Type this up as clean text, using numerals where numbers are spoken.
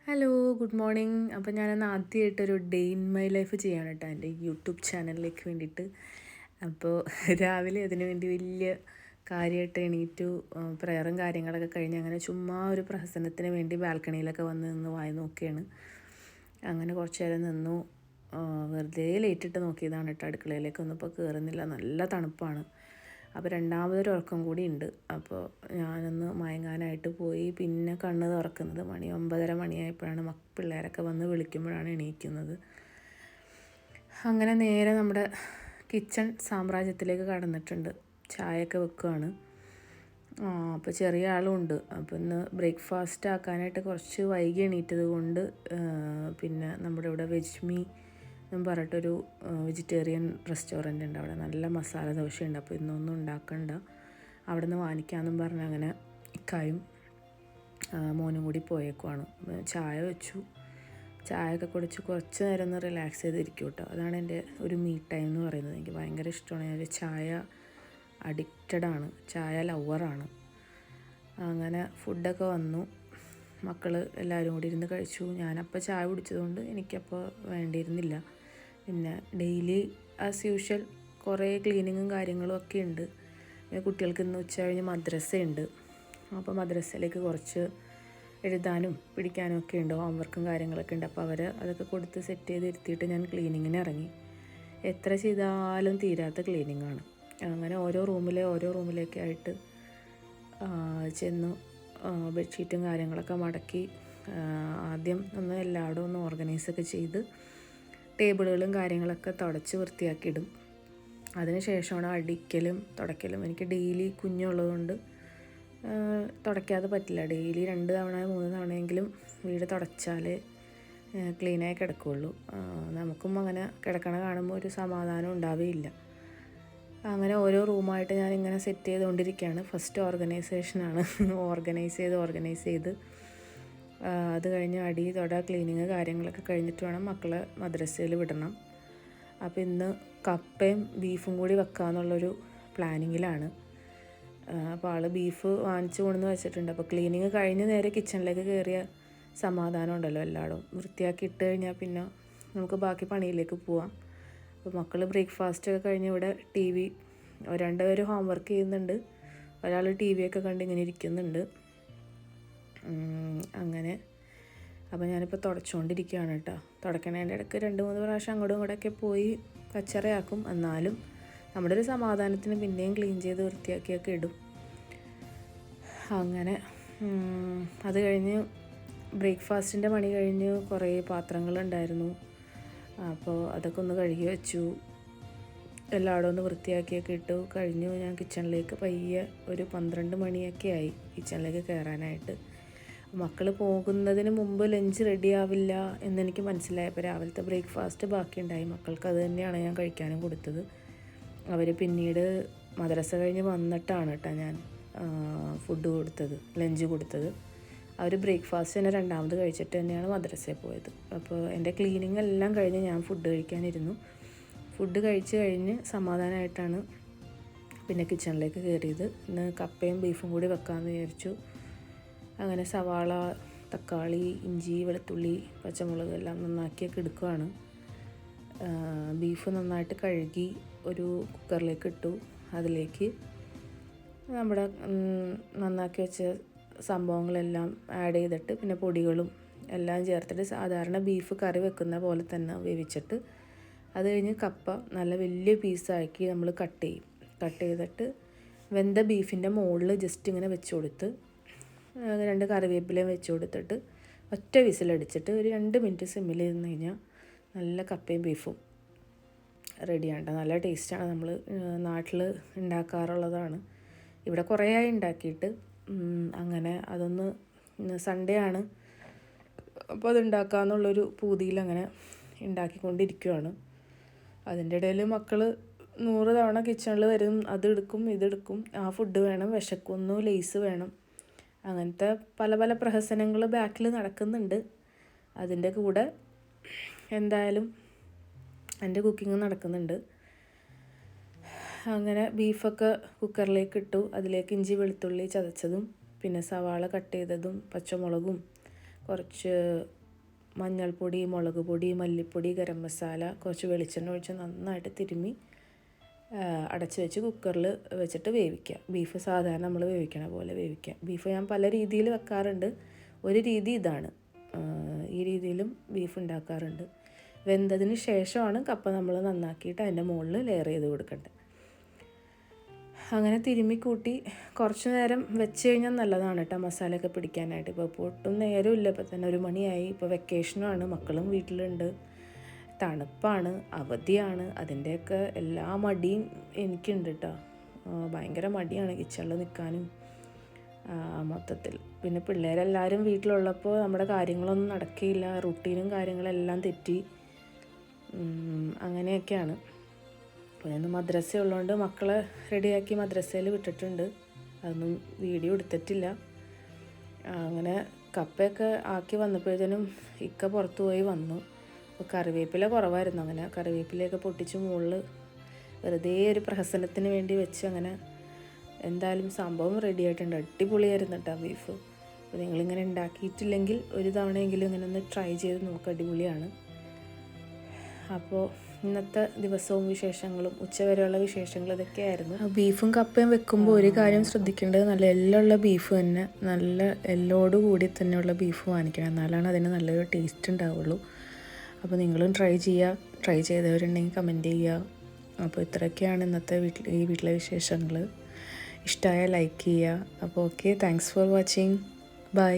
Hello, good morning. അപ്പോൾ ഞാനന്ന് ആദ്യമായിട്ടൊരു ഡേ ഇൻ മൈ ലൈഫ് ചെയ്യാണ് കേട്ടോ എൻ്റെ യൂട്യൂബ് ചാനലിലേക്ക് വേണ്ടിയിട്ട്. അപ്പോൾ രാവിലെ അതിന് വേണ്ടി വലിയ കാര്യമായിട്ട് എണീറ്റു. പ്രയറും കാര്യങ്ങളൊക്കെ കഴിഞ്ഞ് അങ്ങനെ ചുമ്മാ ഒരു പ്രഹസനത്തിന് വേണ്ടി ബാൽക്കണിയിലൊക്കെ വന്ന് നിന്ന് വായി നോക്കിയാണ്. അങ്ങനെ കുറച്ച് നേരം നിന്നു. വെറുതെ ലേറ്റിട്ട് നോക്കിയതാണ് കേട്ടോ. അടുക്കളയിലേക്കൊന്നും ഇപ്പോൾ കയറുന്നില്ല, നല്ല തണുപ്പാണ്. അപ്പോൾ രണ്ടാമതൊരു ഉറക്കം കൂടി ഉണ്ട്. അപ്പോൾ ഞാനൊന്ന് മയങ്ങാനായിട്ട് പോയി. പിന്നെ കണ്ണ് തുറക്കുന്നത് 9:30 മണിയായപ്പോഴാണ് പിള്ളേരൊക്കെ വന്ന് വിളിക്കുമ്പോഴാണ് എണീക്കുന്നത്. അങ്ങനെ നേരെ നമ്മുടെ കിച്ചൺ സാമ്രാജ്യത്തിലേക്ക് കടന്നിട്ടുണ്ട്. ചായയൊക്കെ വെക്കുകയാണ്. അപ്പോൾ ചെറിയ ആളും ഉണ്ട്. അപ്പോൾ ഇന്ന് ബ്രേക്ക്ഫാസ്റ്റ് ആക്കാനായിട്ട് കുറച്ച് വൈകി എണീറ്റത് കൊണ്ട് പിന്നെ നമ്മുടെ ഇവിടെ വെജ്മി എന്ന് പറഞ്ഞിട്ടൊരു വെജിറ്റേറിയൻ റെസ്റ്റോറൻ്റ് ഉണ്ട്. അവിടെ നല്ല മസാല ദോശയുണ്ട്. അപ്പോൾ ഇന്നൊന്നും ഉണ്ടാക്കണ്ട, അവിടെ നിന്ന് വാങ്ങിക്കാമെന്നും പറഞ്ഞ് അങ്ങനെ ഇക്കായും മോനും കൂടി പോയേക്കുവാണ്. ചായ വെച്ചു. ചായയൊക്കെ കുടിച്ച് കുറച്ച് നേരം ഒന്ന് റിലാക്സ് ചെയ്തിരിക്കും കേട്ടോ. അതാണ് എൻ്റെ ഒരു മീ ടൈം എന്ന് പറയുന്നത്. എനിക്ക് ഭയങ്കര ഇഷ്ടമാണ്. ഞാനൊരു ചായ അഡിക്റ്റഡാണ്, ചായ ലവറാണ്. അങ്ങനെ ഫുഡൊക്കെ വന്നു. മക്കൾ എല്ലാവരും കൂടി ഇരുന്ന് കഴിച്ചു. ഞാനപ്പോൾ ചായ കുടിച്ചതുകൊണ്ട് എനിക്കപ്പോൾ വേണ്ടിയിരുന്നില്ല. പിന്നെ ഡെയിലി ആസ് യൂഷ്വൽ കുറേ ക്ലീനിങ്ങും കാര്യങ്ങളും ഒക്കെ ഉണ്ട്. കുട്ടികൾക്ക് ഇന്ന് ഉച്ച കഴിഞ്ഞ് മദ്രസയുണ്ട്. അപ്പോൾ മദ്രസയിലേക്ക് കുറച്ച് എഴുതാനും പിടിക്കാനും ഒക്കെ ഉണ്ട്, ഹോംവർക്കും കാര്യങ്ങളൊക്കെ ഉണ്ട്. അപ്പോൾ അതൊക്കെ കൊടുത്ത് സെറ്റ് ചെയ്ത് ഇരുത്തിയിട്ട് ഞാൻ ക്ലീനിങ്ങിന് ഇറങ്ങി. എത്ര ചെയ്താലും തീരാത്ത ക്ലീനിങ്ങാണ്. അങ്ങനെ ഓരോ റൂമിലേക്ക് ആയിട്ട് ചെന്നു ബെഡ്ഷീറ്റും കാര്യങ്ങളൊക്കെ മടക്കി ആദ്യം ഒന്ന് എല്ലായിടും ഒന്ന് ഓർഗനൈസൊക്കെ ചെയ്ത് ടേബിളുകളും കാര്യങ്ങളൊക്കെ തുടച്ച് വൃത്തിയാക്കിയിടും. അതിന് ശേഷമാണ് അടിക്കലും തുടയ്ക്കലും. എനിക്ക് ഡെയിലി കുഞ്ഞുള്ളതുകൊണ്ട് തുടയ്ക്കാതെ പറ്റില്ല. ഡെയിലി 2 തവണ 3 തവണയെങ്കിലും വീട് തുടച്ചാലേ ക്ലീനായി കിടക്കുകയുള്ളൂ. നമുക്കും അങ്ങനെ കിടക്കണ കാണുമ്പോൾ ഒരു സമാധാനം ഉണ്ടാവുകയില്ല. അങ്ങനെ ഓരോ റൂമായിട്ട് ഞാനിങ്ങനെ സെറ്റ് ചെയ്തുകൊണ്ടിരിക്കുകയാണ്. ഫസ്റ്റ് ഓർഗനൈസേഷനാണ്. ഓർഗനൈസ് ചെയ്ത് അത് കഴിഞ്ഞ് അടി തൊട ക്ലീനിങ് കാര്യങ്ങളൊക്കെ കഴിഞ്ഞിട്ട് വേണം മക്കളെ മദ്രസയിൽ വിടണം. അപ്പോൾ ഇന്ന് കപ്പയും ബീഫും കൂടി വെക്കാമെന്നുള്ളൊരു പ്ലാനിങ്ങിലാണ്. അപ്പോൾ ആൾ ബീഫ് വാങ്ങിച്ചു കൊണ്ടുവന്ന് വെച്ചിട്ടുണ്ട്. അപ്പോൾ ക്ലീനിങ് കഴിഞ്ഞ് നേരെ കിച്ചണിലേക്ക് കയറിയ സമാധാനം ഉണ്ടല്ലോ. എല്ലായിടും വൃത്തിയാക്കി ഇട്ട് കഴിഞ്ഞാൽ പിന്നെ നമുക്ക് ബാക്കി പണിയിലേക്ക് പോവാം. അപ്പോൾ മക്കൾ ബ്രേക്ക്ഫാസ്റ്റൊക്കെ കഴിഞ്ഞ് ഇവിടെ ടി വി, 2 പേര് ഹോംവർക്ക് ചെയ്യുന്നുണ്ട്, ഒരാൾ ടി വിയൊക്കെ കണ്ട് ഇങ്ങനെ ഇരിക്കുന്നുണ്ട്. അങ്ങനെ അപ്പോൾ ഞാനിപ്പോൾ തുടച്ചുകൊണ്ടിരിക്കുകയാണ് കേട്ടോ. തുടക്കണേൻ്റെ ഇടയ്ക്ക് 2-3 പ്രാവശ്യം അങ്ങോട്ടും ഇങ്ങോട്ടൊക്കെ പോയി കച്ചറയാക്കും. എന്നാലും നമ്മുടെ ഒരു സമാധാനത്തിന് പിന്നെയും ക്ലീൻ ചെയ്ത് വൃത്തിയാക്കിയൊക്കെ ഇടും. അങ്ങനെ അത് കഴിഞ്ഞ് ബ്രേക്ക്ഫാസ്റ്റിൻ്റെ പണി കഴിഞ്ഞ് കുറേ പാത്രങ്ങളുണ്ടായിരുന്നു. അപ്പോൾ അതൊക്കെ ഒന്ന് കഴുകി വെച്ചു. എല്ലായിടും ഒന്ന് വൃത്തിയാക്കിയൊക്കെ ഇട്ടു കഴിഞ്ഞു. ഞാൻ കിച്ചണിലേക്ക് പയ്യെ ഒരു 12 മണിയൊക്കെ ആയി കിച്ചണിലേക്ക് കയറാനായിട്ട്. മക്കൾ പോകുന്നതിന് മുമ്പ് ലഞ്ച് റെഡി ആവില്ല എന്നെനിക്ക് മനസ്സിലായപ്പോൾ രാവിലത്തെ ബ്രേക്ക്ഫാസ്റ്റ് ബാക്കിയുണ്ടായി. മക്കൾക്ക് അത് തന്നെയാണ് ഞാൻ കഴിക്കാനും കൊടുത്തത്. അവർ പിന്നീട് മദ്രസ കഴിഞ്ഞ് വന്നിട്ടാണ് കേട്ടോ ഞാൻ ലഞ്ച് കൊടുത്തത്. അവർ ബ്രേക്ക്ഫാസ്റ്റ് തന്നെ രണ്ടാമത് കഴിച്ചിട്ട് തന്നെയാണ് മദ്രസയിൽ പോയത്. അപ്പോൾ എൻ്റെ ക്ലീനിങ് എല്ലാം കഴിഞ്ഞ് ഞാൻ ഫുഡ് കഴിക്കാനിരുന്നു. ഫുഡ് കഴിച്ച് കഴിഞ്ഞ് സമാധാനമായിട്ടാണ് പിന്നെ കിച്ചണിലേക്ക് കയറിയത്. ഇന്ന് കപ്പയും ബീഫും കൂടി വെക്കാമെന്ന് വിചാരിച്ചു. അങ്ങനെ സവാള, തക്കാളി, ഇഞ്ചി, വെളുത്തുള്ളി, പച്ചമുളക് എല്ലാം നന്നാക്കിയൊക്കെ എടുക്കുകയാണ്. ബീഫ് നന്നായിട്ട് കഴുകി ഒരു കുക്കറിലേക്ക് ഇട്ടു. അതിലേക്ക് നമ്മുടെ നന്നാക്കി വെച്ച സംഭവങ്ങളെല്ലാം ആഡ് ചെയ്തിട്ട് പിന്നെ പൊടികളും എല്ലാം ചേർത്തിട്ട് സാധാരണ ബീഫ് കറി വെക്കുന്ന പോലെ തന്നെ വേവിച്ചിട്ട് അത് കഴിഞ്ഞ് കപ്പ നല്ല വലിയ പീസാക്കി നമ്മൾ കട്ട് ചെയ്തിട്ട് വെന്ത ബീഫിൻ്റെ മുകളിൽ ജസ്റ്റ് ഇങ്ങനെ വെച്ച് കൊടുത്ത് 2 കറിവേപ്പിലയും വെച്ച് കൊടുത്തിട്ട് ഒറ്റ വിസിലടിച്ചിട്ട് ഒരു 2 മിനിറ്റ് സിമ്മിൽ ഇരുന്ന് കഴിഞ്ഞാൽ നല്ല കപ്പയും ബീഫും റെഡിയാണ്. നല്ല ടേസ്റ്റാണ്. നമ്മൾ നാട്ടിൽ ഉണ്ടാക്കാറുള്ളതാണ്. ഇവിടെ കുറേ ആയി ഉണ്ടാക്കിയിട്ട്. അങ്ങനെ അതൊന്ന് സൺഡേ ആണ്, അപ്പോൾ അത് ഉണ്ടാക്കാമെന്നുള്ളൊരു പൂതിയിൽ അങ്ങനെ ഉണ്ടാക്കിക്കൊണ്ടിരിക്കുകയാണ്. അതിൻ്റെ ഇടയിൽ മക്കൾ 100 തവണ കിച്ചണിൽ വരും. അതെടുക്കും ഇതെടുക്കും, ആ ഫുഡ് വേണം, വിശക്കുന്നു, ലേസ് വേണം, അങ്ങനത്തെ പല പല പ്രഹസനങ്ങൾ ബാക്കിൽ നടക്കുന്നുണ്ട്. അതിൻ്റെ കൂടെ എന്തായാലും എൻ്റെ കുക്കിംഗ് നടക്കുന്നുണ്ട്. അങ്ങനെ ബീഫൊക്കെ കുക്കറിലേക്ക് ഇട്ടു. അതിലേക്ക് ഇഞ്ചി വെളുത്തുള്ളി ചതച്ചതും പിന്നെ സവാള കട്ട് ചെയ്തതും പച്ചമുളകും കുറച്ച് മഞ്ഞൾപ്പൊടി, മുളക് പൊടി, മല്ലിപ്പൊടി, ഗരം മസാല, കുറച്ച് വെളിച്ചെണ്ണ ഒഴിച്ച് നന്നായിട്ട് തിരുമ്മി അടച്ച് വെച്ച് കുക്കറിൽ വെച്ചിട്ട് വേവിക്കുക. ബീഫ് സാധാരണ നമ്മൾ വേവിക്കണ പോലെ വേവിക്കുക. ബീഫ് ഞാൻ പല രീതിയിൽ വെക്കാറുണ്ട്. ഒരു രീതി ഇതാണ്. ഈ രീതിയിലും ബീഫ് ഉണ്ടാക്കാറുണ്ട്. വെന്തതിന് ശേഷമാണ് കപ്പ നമ്മൾ നന്നാക്കിയിട്ട് അതിൻ്റെ മുകളിൽ ലെയർ ചെയ്ത് കൊടുക്കേണ്ടത്. അങ്ങനെ തിരുമ്മി കൂട്ടി കുറച്ച് നേരം വെച്ച് കഴിഞ്ഞാൽ നല്ലതാണ് കേട്ടോ, മസാലയൊക്കെ പിടിക്കാനായിട്ട്. ഇപ്പോൾ ഒട്ടും നേരമില്ല, ഇപ്പോൾ തന്നെ 1 മണിയായി. ഇപ്പോൾ വെക്കേഷനുമാണ്, മക്കളും വീട്ടിലുണ്ട്, തണുപ്പാണ്, അവധിയാണ്. അതിൻ്റെയൊക്കെ എല്ലാ മടിയും എനിക്കുണ്ട് കേട്ടോ. ഭയങ്കര മടിയാണ് കിച്ചണിൽ നിൽക്കാനും മൊത്തത്തിൽ. പിന്നെ പിള്ളേരെല്ലാവരും വീട്ടിലുള്ളപ്പോൾ നമ്മുടെ കാര്യങ്ങളൊന്നും നടക്കുകയില്ല, റുട്ടീനും കാര്യങ്ങളെല്ലാം തെറ്റി അങ്ങനെയൊക്കെയാണ്. അപ്പോൾ ഞാൻ മദ്രസ ഉള്ളതുകൊണ്ട് മക്കളെ റെഡിയാക്കി മദ്രസയിൽ വിട്ടിട്ടുണ്ട്. അതൊന്നും വീഡിയോ എടുത്തിട്ടില്ല. അങ്ങനെ കപ്പയൊക്കെ ആക്കി വന്നപ്പോഴത്തേനും ഇക്ക പുറത്തു പോയി വന്നു. അപ്പോൾ കറിവേപ്പില കുറവായിരുന്നു. അങ്ങനെ കറിവേപ്പിലയൊക്കെ പൊട്ടിച്ച് മുകളിൽ വെറുതെ ഒരു പ്രഹസനത്തിന് വേണ്ടി വെച്ച് അങ്ങനെ എന്തായാലും സംഭവം റെഡി ആയിട്ടുണ്ട്. അടിപൊളിയായിരുന്നു കേട്ടോ ബീഫ്. അപ്പോൾ നിങ്ങളിങ്ങനെ ഉണ്ടാക്കിയിട്ടില്ലെങ്കിൽ ഒരു തവണയെങ്കിലും ഇങ്ങനെ ഒന്ന് ട്രൈ ചെയ്ത് നോക്കുക, അടിപൊളിയാണ്. അപ്പോൾ ഇന്നത്തെ ദിവസവും വിശേഷങ്ങളും ഉച്ചവരെയുള്ള വിശേഷങ്ങൾ ഇതൊക്കെയായിരുന്നു. ബീഫും കപ്പയും വെക്കുമ്പോൾ ഒരു കാര്യം ശ്രദ്ധിക്കേണ്ടത്, നല്ല എല്ലുള്ള ബീഫ് തന്നെ, നല്ല എല്ലോട് കൂടി തന്നെയുള്ള ബീഫ് വാങ്ങിക്കണം, എന്നാലാണ് അതിന് നല്ലൊരു ടേസ്റ്റ് ഉണ്ടാവുള്ളൂ. അപ്പോൾ നിങ്ങളും ട്രൈ ചെയ്യുക. ട്രൈ ചെയ്തവരുണ്ടെങ്കിൽ കമൻറ്റ് ചെയ്യുക. അപ്പോൾ ഇത്രയൊക്കെയാണ് ഇന്നത്തെ ഈ വീട്ടിലെ വിശേഷങ്ങൾ. ഇഷ്ടമായ ലൈക്ക് ചെയ്യുക. അപ്പോൾ okay, thanks for watching. By.